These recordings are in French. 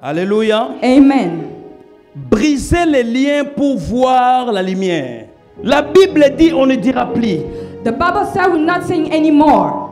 Alléluia. Amen. Briser les liens pour voir la lumière. La Bible dit, on ne dira plus. The Bible said we're not saying anymore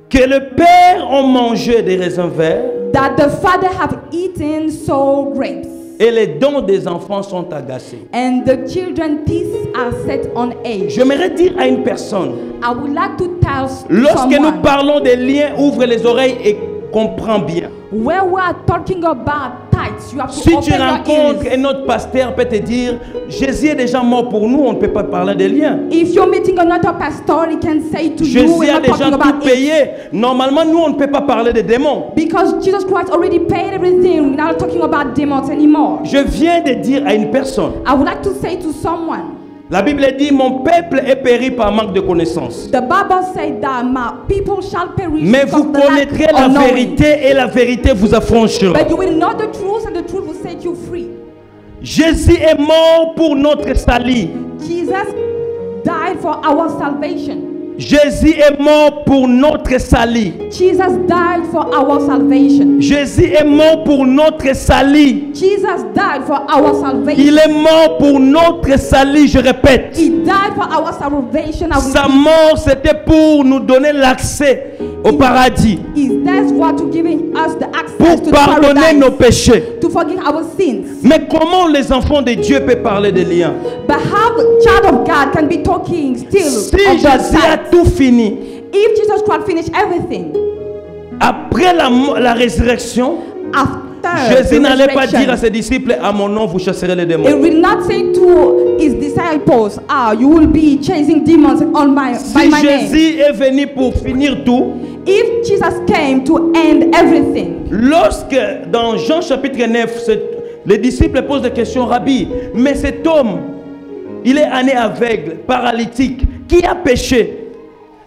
Que le Père a mangé des raisins verts. that the father have eaten sour grapes. Et les dents des enfants sont agacés. And the children's teeth are set on edge. J'aimerais dire à une personne, I would like to tell lorsque nous someone, parlons des liens, ouvre les oreilles et comprends bien. where we are talking about tithes, you have to Si tu open your rencontres ears. un autre pasteur peut te dire, Jésus est déjà mort pour nous, on ne peut pas parler des liens. If you're meeting another pastor, he can say to you, Jésus we're a not déjà talking tout about it. payé. Normalement, nous, on ne peut pas parler des démons. Because Jesus Christ already paid everything. We're not talking about demons anymore. Je viens de dire à une personne, I would like to say to someone, la Bible dit, mon peuple est péri par manque de connaissance. the Bible said that my people shall perish Mais because vous of the lack connaîtrez of la knowing. vérité et la vérité vous affranchira. But you will know the truth and the truth will set you free. Jésus est mort pour notre salut. Jesus died for our salvation. Jésus est mort pour notre salut. Jesus died for our salvation. Jésus est mort pour notre salut. Jesus died for our salvation. Il est mort pour notre salut, je répète. He died for our salvation. I will Sa repeat. mort, c'était pour nous donner l'accès au paradis, His death was to giving us the access pour to the pardonner nos paradise, péchés. to forgive our sins. Mais comment les enfants de Dieu peuvent parler des liens? But how the child of God can be talking still Si of that Jésus a fact? tout fini, If Jesus Christ finished everything après la résurrection, after Jésus the n'allait pas resurrection, dire à ses disciples, à mon nom vous chasserez les it démons. will not say to his disciples, you will be chasing demons by Si my name. Jésus est venu pour finir tout, If Jesus came to end everything, lorsque dans Jean chapitre 9, les disciples posent des questions, Rabbi, mais cet homme, il est né aveugle, paralytique, qui a péché?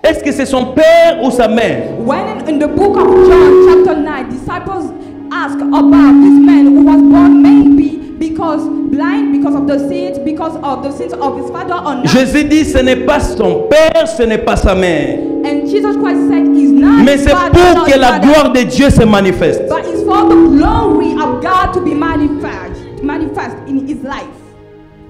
Est-ce que c'est son père ou sa mère? when in the book of John chapter 9, disciples ask about this man who was born maybe because blind because of the sins of his father or not. Jésus dit, ce n'est pas son père, ce n'est pas sa mère. And Jesus Christ said, "Is not Mais his c'est father, pour not que his la father, gloire de Dieu se manifeste. but it's for the glory of God to be manifest in his life."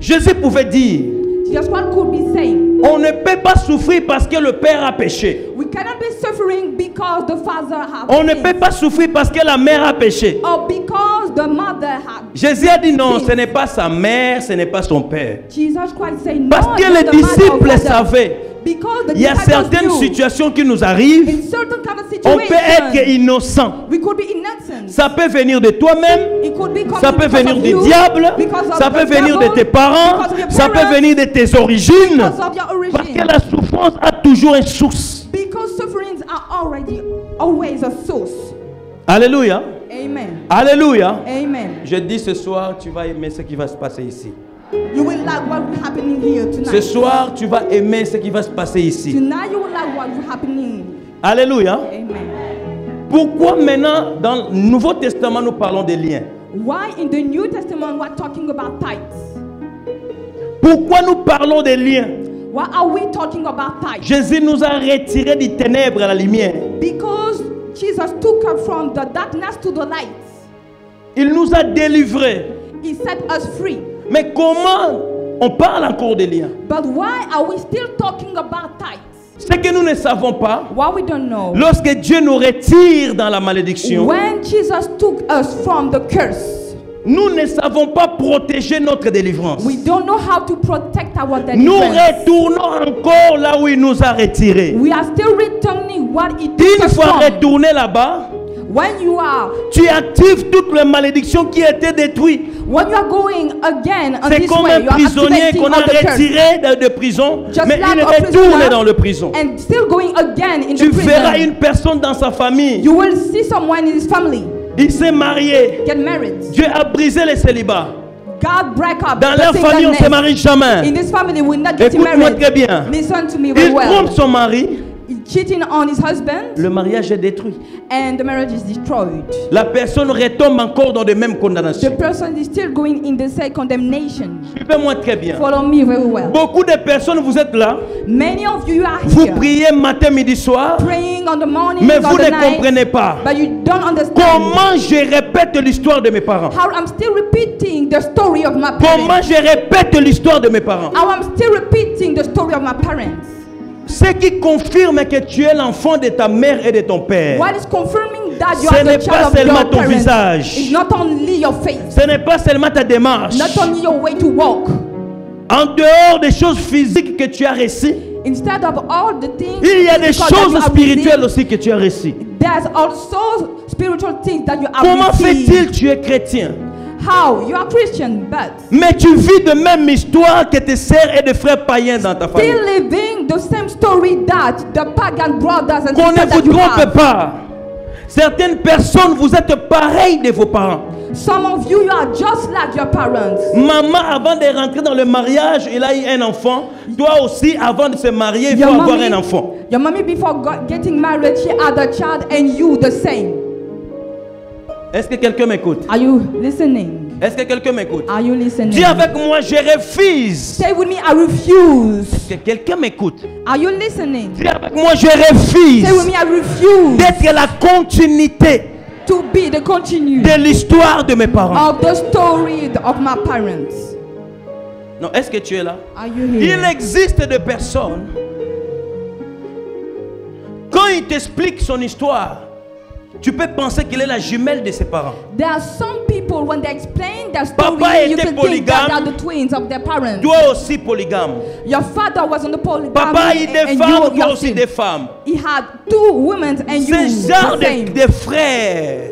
Jésus pouvait dire, Jesus Christ could be saying, on ne peut pas souffrir parce que le père a péché. "We cannot be suffering because the father has On ne sinned, peut pas souffrir parce que la mère a péché. or because the mother has." Jésus a dit non, ce n'est pas sa mère, ce n'est pas son père. Jesus Christ said, "No, Parce que it's les the mother or disciples father." savaient, Because the il y a disciples certaines knew, situations qui nous arrivent, in certain kind of on peut être situations, innocent. we could be innocent. Ça peut venir de toi-même, It could be ça coming peut because venir of du you, diable, because of ça the peut venir de devil, tes parents, because of your ça peut parents, venir de tes origines. because of your Parce que origin. la souffrance a toujours une source. Because sufferings are always a source. Alléluia. Amen. Alléluia. Amen. Je dis ce soir, tu vas aimer ce qui va se passer ici. You will like what is happening here Ce tonight. soir, tu vas aimer ce qui va se passer ici. Tonight you will like what is happening. Alléluia. Amen. Pourquoi maintenant, dans le Nouveau Testament, nous parlons des liens? Why in the New Testament we're talking about tithes? Pourquoi nous parlons des liens? Why are we talking about tithes? Jésus nous a retirés des ténèbres à la lumière. Because Jesus took us from the darkness to the light. Il nous a délivrés. He set us free. Mais comment on parle encore des liens? But why are we still talking about tithes? Ce que nous ne savons pas, What we don't know. lorsque Dieu nous retire dans la malédiction, When Jesus took us from the curse, nous ne savons pas protéger notre délivrance. we don't know how to protect our Nous deliverance. retournons encore là où il nous a retirés. We are still returning what He took Une us fois from. retourné là-bas, When you are toutes les malédictions qui étaient détruites. when you are going again on C'est this comme way, un you are prisonnier activating qu'on a all the curse. retiré de prison, Just mais like il a retourne prisoner dans le prison. and still going again in Tu the verras prison. une personne dans sa famille, You will see someone in his family il s'est marié, get married. Dieu a brisé les célibats. God break up Dans the leur famille, on ne se singleness. marie jamais. In this family, we will not get Écoute-moi married. très bien. Listen to me very Il well. trompe son mari, cheating on his husband, le mariage est détruit. and the marriage is destroyed. La personne retombe encore dans les mêmes The condamnations. person is still going in the same condemnation. Suivez-moi très bien. Follow me very well. Beaucoup de personnes, vous êtes là, Many of you are vous here priez matin, midi, soir, praying on the morning, mais on vous the ne night, comprenez pas. but you don't understand Comment je répète l'histoire de mes parents? how I'm still repeating the story of my Comment parents. je répète l'histoire de mes parents? How I'm still repeating the story of my parents. Ce qui confirme que tu es l'enfant de ta mère et de ton père. What is confirming that you Ce are n'est the pas child of seulement your ton parents visage. is not only your face, Ce n'est pas seulement ta démarche. not only your way to walk. En dehors des choses physiques que tu as reçues, Instead of all the things, il y a des physical that you choses have spirituelles received, aussi que tu as reçues. there's also spiritual things that you have Comment received. fait-il tu es chrétien? How? You are Christian, but Mais tu vis de même histoire que tes sœurs et des frères païens dans ta famille. still living the same story that the pagan brothers and Qu'on ne sisters that vous you trompe have. pas. Certaines personnes, vous êtes pareils de vos parents. Some of you, you are just like your parents. Maman, avant de rentrer dans le mariage, il a eu un enfant. Toi aussi, avant de se marier, il faut avoir un enfant. Your mommy before getting married, she had a child, and you the same. Est-ce que quelqu'un m'écoute? Are you listening? Est-ce que quelqu'un m'écoute? Are you listening? Dis avec moi, je refuse. Say with me, I refuse. Est-ce que quelqu'un m'écoute? Are you listening? Dis avec moi, je refuse Say with me, I refuse d'être la continuité to be the continue de l'histoire de mes parents. of the story of my parents. Non, est-ce que tu es là? Are you Il here? existe des personnes, quand il t'explique son histoire, tu peux penser qu'il est la jumelle de ses parents. There are some people, when they explain their story, Papa you était can think that they are polygame. the twins of their parents. Toi aussi polygame. Your father was on the polygamy, Papa a eu des and femmes, you toi are aussi same. des femmes. He had two women, and you C'est genre the same. de frères.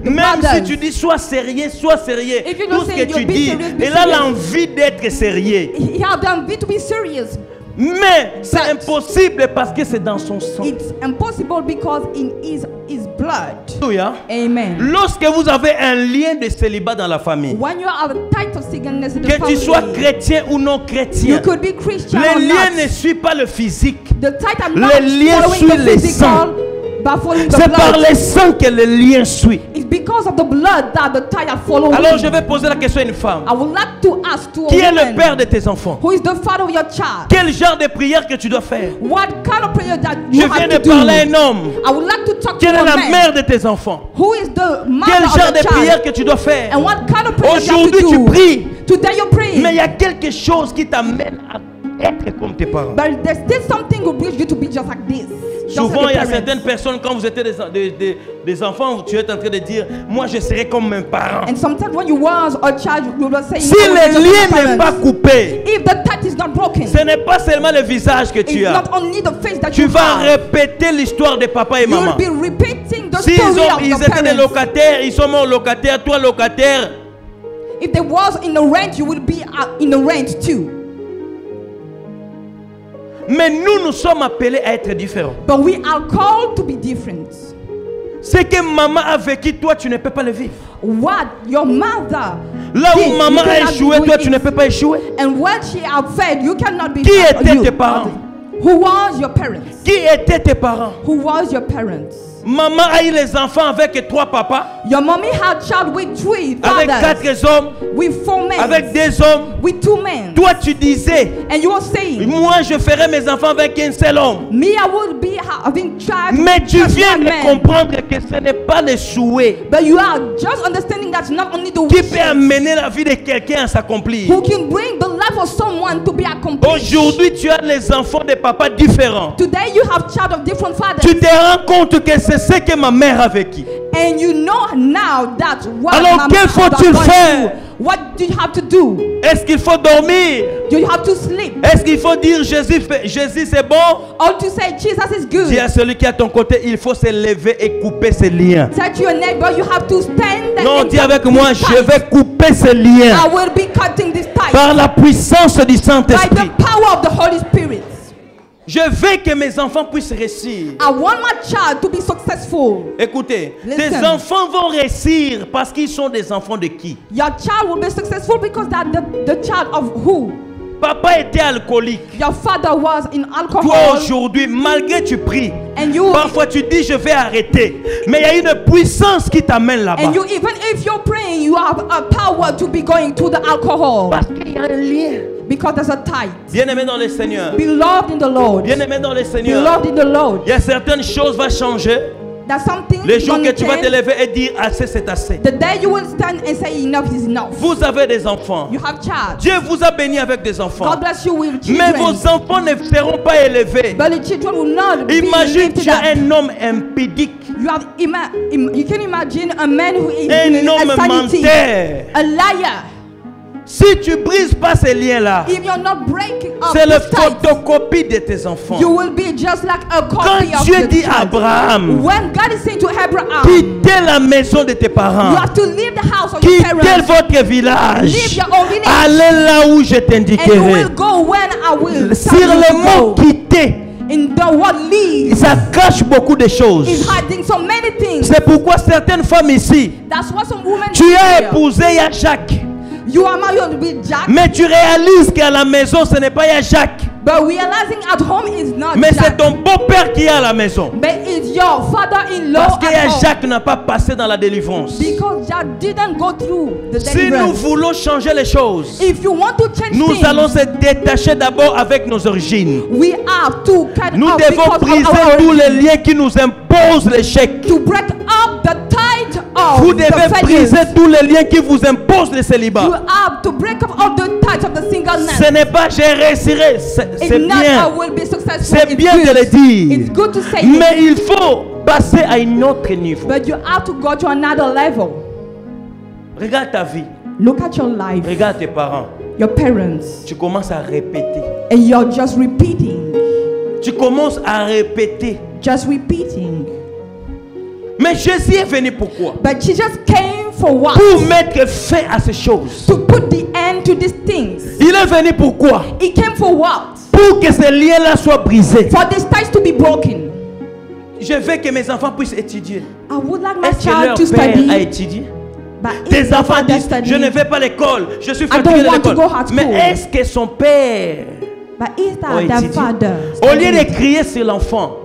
Même brothers. si tu dis sois sérieux, sois sérieux. If you Tout don't ce say que tu you'll be dis, serious, be il a serious. l'envie d'être sérieux. He had the envy to be serious. Mais c'est But- impossible parce que c'est dans son sang. It's impossible because in his blood. Alléluia. Amen. Lorsque vous avez un lien de célibat dans la famille, When you are a type of singleness in the que tu family, sois chrétien ou non chrétien, you could be Christian or les liens ne not. suivent pas le physique. The type of Les not liens following suivent the les physical, sangs. but following the C'est par blood. les sangs que le lien suit. It's because of the blood that the tie are following. Alors je vais poser la question à une femme. I would like to ask to a Qui est le woman, père de tes enfants? who is the father of your child? Quel genre de prière que tu dois faire? What kind of prayer that Je you viens have de to do? parler à un homme. I would like to talk to Quelle est a la man. mère de tes enfants? Who is the mother Quel of genre the de prière child? que tu dois faire? And what kind of prayer you have Aujourd'hui to tu do? pries, Today you pray. mais il y a quelque chose qui t'amène à être comme tes parents. But there's still something who brings you to be just like this. Just Souvent, like il y a your parents. certaines personnes, quand vous étiez des enfants, tu es en train de dire, moi je serai comme mes parents. And sometimes when you was a child, you will say, Si "I will be le just like lien my n'est pas parents." coupé, If the tie is not broken, ce n'est pas seulement le visage que tu it's as. not only the face that Tu you vas have. répéter l'histoire de papa et You will maman. be repeating the Si story of ils your étaient des parents. locataires, ils sont morts locataires, toi locataire. If there was in the rent, you will be in the rent too. Mais nous sommes appelés à être différents. But we are called to be different. Ce que maman a vécu, toi tu ne peux pas le vivre. What your mother Là did, où you maman a cannot échoué, do toi it. tu ne peux pas échouer. And what she had fed, you cannot be. Qui étaient you. tes parents? Who was your parents? Qui étaient tes parents? Who was your parents? Maman a eu les enfants avec 3 papas, Your mommy had child with 3 avec fathers, 4 hommes, with 4 men, avec 2 hommes. with 2 men. Toi tu disais, And you were saying, moi je ferai mes enfants avec un seul homme. me, I would be having child Mais with tu just viens one de man. comprendre que ce n'est pas le souhait But you are just understanding that's not only the qui wish peut amener la vie de quelqu'un à s'accomplir. who can bring the life of someone to be accomplished. Aujourd'hui, tu as les enfants de papas différents. Today you have child of different fathers. Tu te rends compte que c'est ce que ma mère a vécu. And you know now that what Alors, my que mother faut-il gone faire? through. What do you have to do? Est-ce qu'il faut dormir? Do you have to sleep? Est-ce qu'il faut dire Jésus c'est bon? Or to say Jesus is good? Dis à celui qui est à ton côté, il faut se lever et couper ses liens. Say to your neighbor, you have to stand Non, and dis avec cut moi, this je tie. vais couper ces liens I will be cutting this tie par la puissance du by Saint-Esprit. the power of the Holy Spirit. Je veux que mes enfants puissent réussir. I want my child to be successful. Écoutez, Listen. tes enfants vont réussir parce qu'ils sont des enfants de qui? Your child will be successful because that the child of who? Papa était alcoolique. Your father was in Toi alcohol. aujourd'hui, malgré tu pries, And you, parfois tu dis je vais arrêter. Mais il y a une puissance qui t'amène là-bas. and you, even if you're praying, you have a power to be going to the alcohol. Parce qu'il y a un lien. Because there's a tie. Bien-aimé dans le Seigneur. Beloved in the Lord. Bien-aimé dans le Seigneur. Beloved in the Lord. Il y a certaines choses vont changer. That something Le jour que gonna tu vas te change. lever et dire assez, c'est assez. The day you will stand and say enough is enough. Vous avez des enfants. You have child. Dieu vous a béni avec des enfants. God bless you with Mais children. vos enfants ne seront pas élevés. But the children will not be Imagine lifted tu as up. un homme impédique, You have you can imagine a man who is un in homme insanity, menteur. a liar. Si tu brises pas ces liens-là, If you're not breaking up c'est la this tie, photocopie de tes enfants. you will be just like a Quand copy of Dieu your dit à child. Abraham, When God is saying to Abraham, quittez la maison de tes you parents, have to leave the house of your quittez parents. votre village, Leave your own village. allez là où je And you t'indiquerai. will go when I will Sur tell you le to mot go. quitter, In the word leave ça cache beaucoup de choses. is hiding so many things. C'est pourquoi certaines femmes ici, That's what some women tu as do. épousé Jacques, You are married with Jack, mais tu réalises qu'à la maison ce n'est pas Jacques, but realizing at home is not mais c'est Jack. ton beau-père qui est à la maison. But it's your father-in-law Parce que at home. Jacques n'a pas passé dans la délivrance. Because Jack didn't go through the Si nous deliverance. voulons changer les choses, If you want to change nous things, allons se détacher d'abord avec nos origines. we have to cut Nous off devons because of briser our tous les origin. liens qui nous imposent l'échec. To break up the tide of Vous the devez failures. briser tous les liens qui vous imposent le You célibat. have to break up all the ties of the singleness. Ce n'est pas je réussirai, c'est It's c'est not I bien. will be successful. C'est It's bien good. de le dire. It's good to say it. Mais il faut passer à un autre niveau. But you have to go to another level. Regarde ta vie, Look at your life, regarde tes parents. your parents, Tu commences à répéter. and you're just repeating. Tu commences à répéter. Just repeating. Mais Jésus est venu pourquoi? But Jesus came for what? Pour mettre fin à ces choses. To put the end to these things. Il est venu pourquoi? He came for what? Pour que ces liens-là soient brisés. For these ties to be broken. Je veux que mes enfants puissent étudier. I would like my Est-ce que child leur to père a study. étudié? But if Tes my enfants father disent, study, je ne vais pas à l'école, je suis I fatigué don't de want to l'école. go at Mais school. est-ce que son père but is a that their étudié? father? Au lieu de studied? crier sur l'enfant,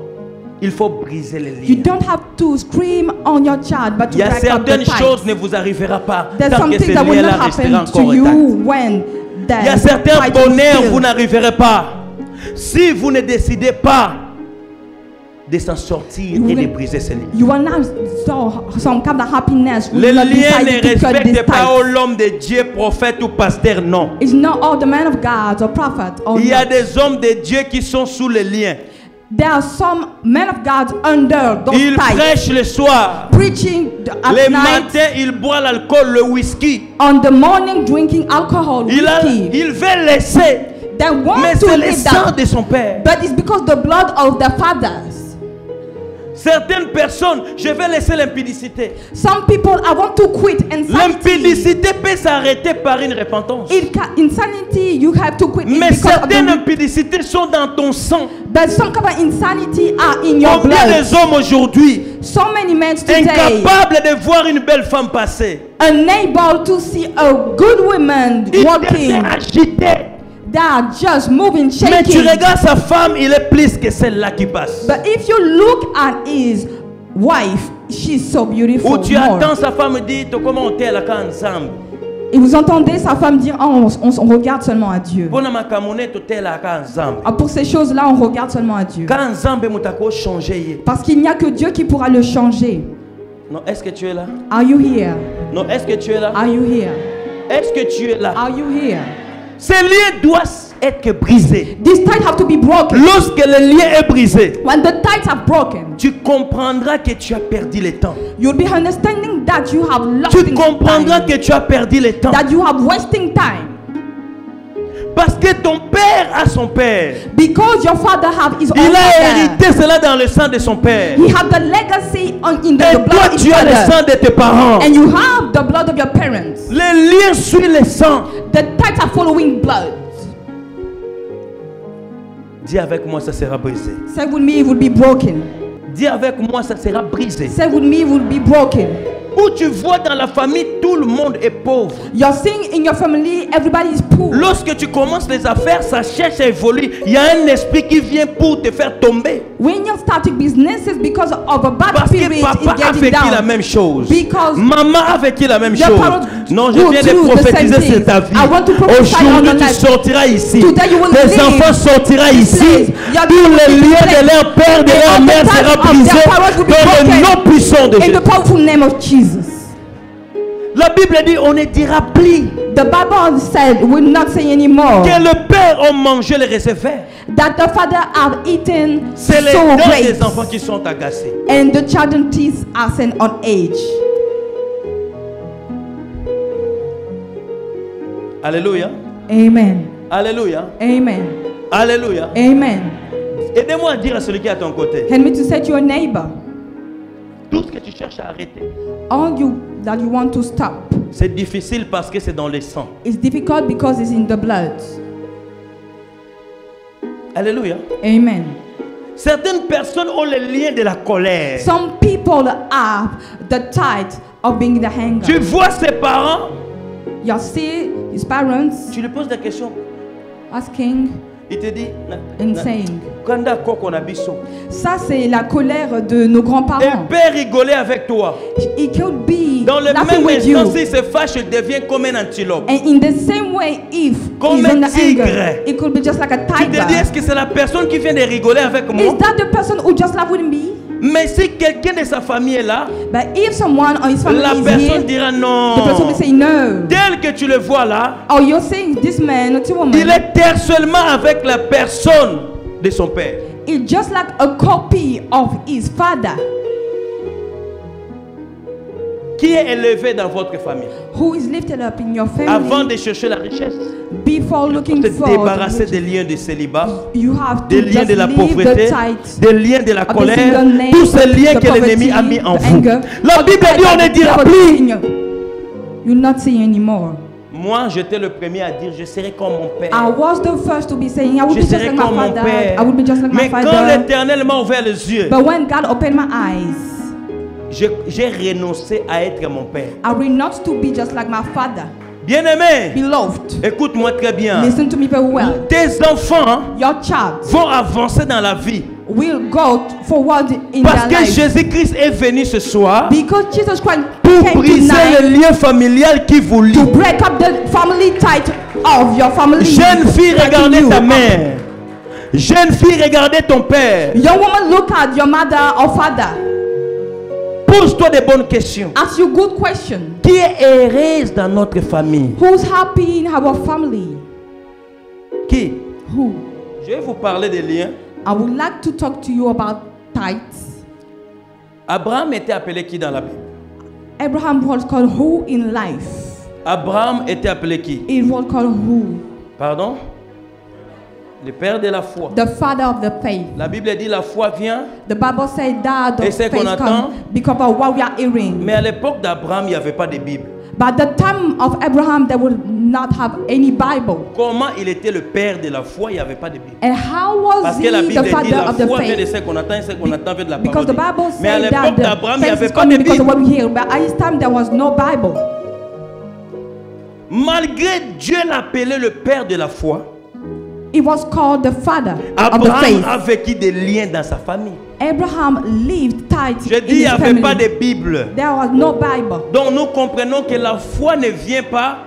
il faut briser les You liens. don't have to scream on your child, but to Il y a break up the certaines ties. choses ne vous arrivera pas There's tant que something ces that will liens-là not resteront happen to encore intacts. you when the Il y a certains fight will bonheurs still. vous n'arriverez pas. Si vous ne décidez pas de s'en sortir You et de will- briser ces liens. You will not saw some kind of happiness. Les will not liens decide ne to cut these respectent pas ties. l'homme de Dieu, prophète ou pasteur, non. It's not all the men of God or prophet. Or Il y a not. des hommes de Dieu qui sont sous les liens. There are some men of God under those Ils ties, prêchent le soir. preaching at Le night, matin, ils boivent l'alcool, le whisky. on the morning drinking alcohol, whiskey. Il veut laisser. They want Mais to c'est le leave sang that, de son père. but it's because the blood of the fathers. Certaines personnes, je vais laisser l'impudicité. Some people, I want to quit insanity. L'impudicité peut s'arrêter par une repentance. Insanity, you have to quit it Mais because of certaines the, impudicités sont dans ton sang. but some kind of insanity are in your Combien blood. des hommes aujourd'hui So many men today incapables de voir une belle femme passer? unable to see a good woman Ils walking. étaient agités. They are just moving, Mais tu shaking. regardes sa femme, il est plus que celle-là qui passe. But if you look at his wife, she's so beautiful. Ou tu more. attends sa femme dire, comment on est là ensemble? Et vous entendez sa femme dire, oh, on regarde seulement à Dieu. Pour na makamone to est là ensemble. Ah, pour ces choses-là, on regarde seulement à Dieu. Quand ensemble mutako changer. Parce qu'il n'y a que Dieu qui pourra le changer. Non, est-ce que tu es là? Are you here? Non, est-ce que tu es là? Are you here? Est-ce que tu es là? Are you here? Ces liens doivent être brisés. These ties have to be broken. Lorsque le lien est brisé, When the ties are broken, tu comprendras que tu as perdu le temps. you'll be understanding that you have lost Tu comprendras time. que tu as perdu le temps. That you have wasting time. Parce que ton père a son père. Because your father have his own Il a father. hérité cela dans le sang de son père. He have the legacy in Et the toi, blood of his tu as le father. sang de tes parents. And you have the blood of your parents. Les liens suivent le sang. The ties are following blood. Dis avec moi, ça sera brisé. Say with me, it will be broken. Dis avec moi, ça sera brisé. Say with me, it will be broken. où tu vois dans la famille, tout le monde est pauvre. You're seeing in your family, everybody is poor. Lorsque tu commences les affaires, ça cherche à évoluer. Il y a un esprit qui vient pour te faire tomber. When you're starting businesses because of a bad Parce spirit, que papa it's a getting vécu la down. même chose. Because Maman a vécu la même your chose. parents Non, je go viens de through the prophétiser same sur things. ta vie. I want to prophesy on Aujourd'hui, your tu life. sortiras ici. Today you will Tes leave enfants sortiront this ici. place. Your Tous children les will be liens de blessed. leur père, de And leur all the mère ties sera of their brisé parents will be dans le broken. nom puissant de In Jésus. the powerful name of Jesus. La Bible dit, on ne dira plus The Bible said, will not say anymore que le père a mangé les receveurs. that the father have eaten C'est les so dents great, des enfants qui sont agacés. and the children's teeth are sent on age. Alléluia. Amen. Alléluia. Amen. Alléluia. Amen. Aidez-moi à dire à celui qui est à ton côté. Help me to say to your neighbor, Tout ce que tu cherches à arrêter, all you that you want to stop, c'est difficile parce que c'est dans le sang. it's difficult because it's in the blood. Alléluia. Amen. Certaines personnes ont le lien de la colère. Some people have the tide of being the hanger. Tu vois ses parents, You see his parents tu lui poses des questions. asking Il te dit, and saying, Kanda koko na biso. ça c'est la colère de nos Et grands-parents. père rigolait avec toi. It could be Dans le laughing même with you. instant, s'il se fâche, il devient comme un antilope. And in the same way, if Comme he's un on the tigre. anger, it could be just like a Tu te dis, tiger. est-ce que c'est la personne qui vient de rigoler avec moi? Is that the person who just laughed with me? Mais si quelqu'un de sa famille est là, But if someone or his family la is personne here, dira the person will non. say no. Tel que tu le vois là, Oh, you're saying this man or this woman, il est terre seulement avec la personne de son père. it's just like a copy of his father. Qui est élevé dans votre famille Who is lifted up in your avant family de chercher la richesse. before looking Te for débarrasser the des liens de célibat, you have des to liens just de la leave pauvreté, the tight des liens de la of the colère, singleness, tous ces liens the que l'ennemi poverty, a mis en the vous. anger, La all the Bible tight dit on that ne the dira devil is plus. in you. You'll not see anymore. Moi, j'étais le premier à dire, je serai comme mon père. I was the first to be saying, I would Je be just serai like my comme mon father. père. I would be just like Mais my quand father. l'Éternel m'a ouvert les yeux, But when God opened my eyes, j'ai renoncé à être mon père. I renounce to be just like my father. Bien-aimé, Beloved, écoute-moi très bien. listen to me very well. Tes enfants Your child vont avancer dans la vie. will go forward in Parce their que life. Jésus-Christ est venu ce soir Because Jesus Christ pour came briser tonight le lien familial qui vous lie. to break up the family tie of your family. Jeune fille, Like regardez you. ta mère. Jeune fille, regardez ton père. Young woman, look at your mother or father. Pose-toi des bonnes questions. Ask you good question. Qui est heureuse dans notre famille? Who's happy in our family? Qui? Who? Je vais vous parler des liens. I would like to talk to you about tithes. Abraham était appelé qui dans la Bible? Abraham was called who in life? Abraham était appelé qui? It was called who? Pardon? Le père de la foi. The father of the faith. La Bible dit la foi vient, The Bible said that the Et c'est faith qu'on attend. comes because of what we are hearing. mais à l'époque d'Abraham, il n'y avait pas de Bible. But the time of Abraham, they would not have any Bible. Comment il était le père de la foi, il n'y avait pas de Bible. And how was Parce he que la the Bible dit father la of the foi vient de faith? ce qu'on attend et ce qu'on attend vient de la Because the parole. Bible Mais à said that l'époque the d'Abraham, il n'y faith avait is pas de coming because of Bible. what we hear. But at his time, there was no Bible. Malgré Dieu l'appelait le père de la foi, It was called the father of the Abraham faith. a vécu des liens dans sa famille. Abraham lived tight Je in dis, il n'y his avait family. pas de Bible. There was no Bible. Donc nous comprenons que la foi ne vient pas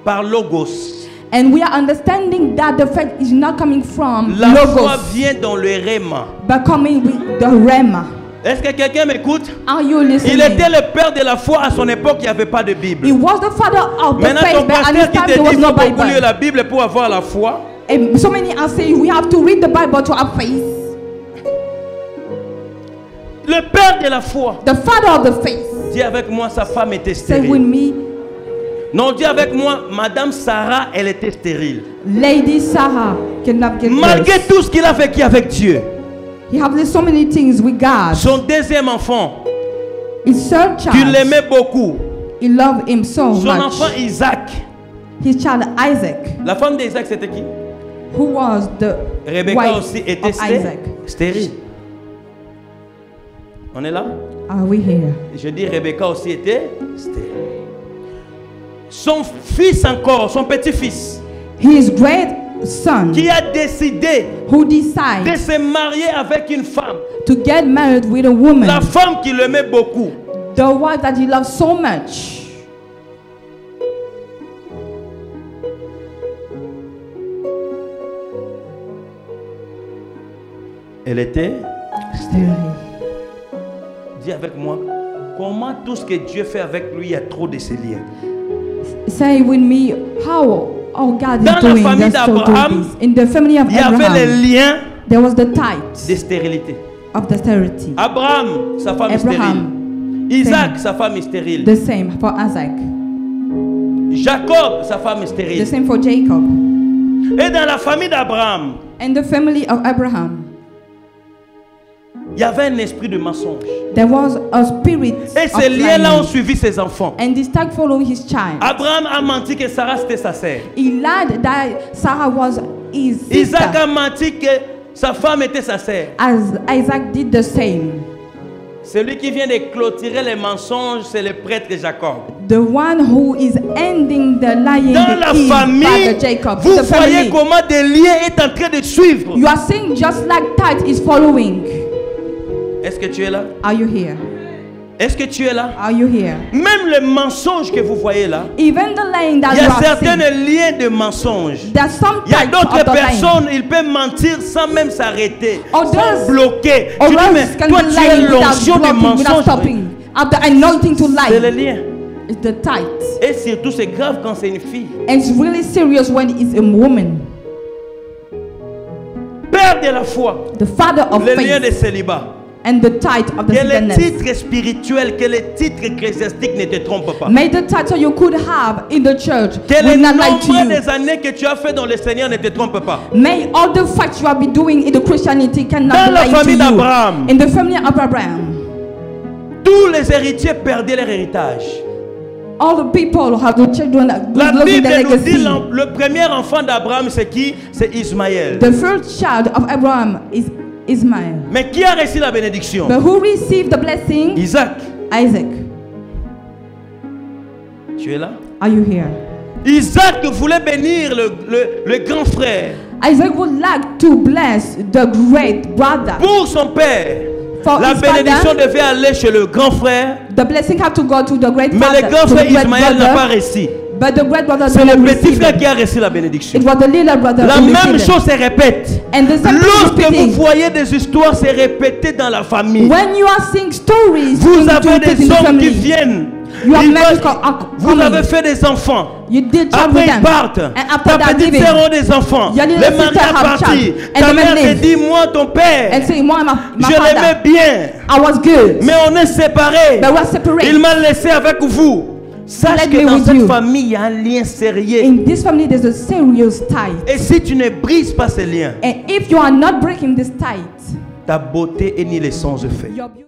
par logos. And we are understanding that the faith is not coming from La foi logos, vient dans le réma. but coming with the rema. Est-ce que quelqu'un m'écoute? Are you listening? Il était le père de la foi à son époque, il n'y avait pas de Bible. He was the father of the Maintenant, faith, ton but at pasteur his qui time te there dit was qu'il no faut beaucoup lire Bible. la Bible pour avoir la foi. And so many are saying we have to read the Bible to have faith. Le père de la foi, The father of the faith. dis avec moi, sa femme était Say with stérile. me, Non, dis avec moi, Madame Sarah, elle était stérile. Lady Sarah cannot get Malgré blessed. tout ce qu'il a vécu avec Dieu. He have so many things with God. Son deuxième enfant, His third tu child, l'aimais beaucoup. he loved him so Son enfant much. Isaac. His child Isaac, La femme d'Isaac, c'était qui? who was the Rebecca wife aussi était of Isaac. stérile. On est là? Are we here? Je dis Rebecca aussi était stérile. Son fils encore, son petit-fils, His great son qui a décidé who de decided se marier avec une femme. to get married with a woman, La femme qui l'aimait beaucoup. the wife that he loved so much. Elle était, Sterile. dis avec moi, comment tout ce que Dieu fait avec lui, il y a trop de ces liens. Say with me how God Dans is la doing famille this, so d'Abraham, this. In the family of Il y avait les Abraham, liens there was the tithe de stérilité. of the sterility. Abraham, sa femme est Abraham, stérile. Isaac, same. sa femme est stérile. The same for Isaac. Jacob, sa femme est The stérile. same for Jacob. Et dans la famille d'Abraham, In the family of Abraham, il y avait un esprit de mensonge. there was a spirit Et of ces liens-là ont lying. suivi ses enfants. And this tag followed his child. Abraham a menti que Sarah c'était sa sœur. He lied that Sarah was his Isaac sister, a menti que sa femme était sa sœur. as Isaac did the same. Celui qui vient de clôturer les mensonges, c'est le prêtre Jacob. The one who is ending the lying Dans la is famille, Father Jacob. vous The voyez family. comment des liens est en train de suivre. You are seeing just like tithe is following. Est-ce que tu es là? Are you here? Est-ce que tu es là? Are you here? Même les mensonges que vous voyez là, Even the lying that il y you a are certains seeing, liens de mensonges. there's some Il y a types d'autres of the lying. personnes, ils peuvent mentir sans même s'arrêter, Others- sans bloquer. Tu dis, Others mais can toi be tu es lying l'onction without du blocking, without mensonge. stopping. Of the anointing to C'est le lie. lien. It's the tithe. Et surtout, c'est grave quand c'est une fille. And it's really serious when it's a woman. Père de la foi, The father of le lien de faith célibat. and the tithe of the Que les singleness. titres spirituels, que les titres ecclésiastiques ne te trompent pas. May the title you could have in the church Que les will not lie to nombre you. des années que tu as fait dans le Seigneur ne te trompe pas. May all the facts you have been doing in the Christianity cannot Dans be la lying to famille you. d'Abraham, In the family of Abraham, tous les héritiers perdaient leur héritage. all the people have the children that La losing Bible their nous dit legacy. le premier enfant d'Abraham, c'est qui? C'est Ismaël. The first child of Abraham is Ismail. Mais qui a reçu la bénédiction? But who received the blessing? Isaac. Isaac. Tu es là? Are you here? Isaac voulait bénir le grand frère Isaac would like to bless the great brother. pour son père. For La his bénédiction father, devait aller chez le grand frère, the blessing had to go to the great mais father. le grand to the frère great Ismaël n'a pas brother, reçu. but the great brother C'est didn't le petit receive frère it. qui a reçu la bénédiction. It was the little brother La who même received it. chose se répète. And the same thing Lorsque vous repeating. voyez des histoires se répéter dans la famille, When you are seeing stories vous being avez told des in the hommes qui family, viennent. you have Ils men passent- vous avez fait des enfants. You did child Après with ils them. partent. And after Ta that petite living, sœur a des enfants. your Le little mari sister est have parti. child. And Ta the man mère te live. dit, moi ton père, and say, my je l'aimais father, bien, I was good, mais on est séparés. but we are separate. Il m'a laissé avec vous. Sache Let que me dans with cette you. famille, il y a un lien sérieux. In this family, there's a serious tie. Et si tu ne brises pas ces liens, And if you are not breaking this tie, ta beauté est ni les sens de fait. your beauty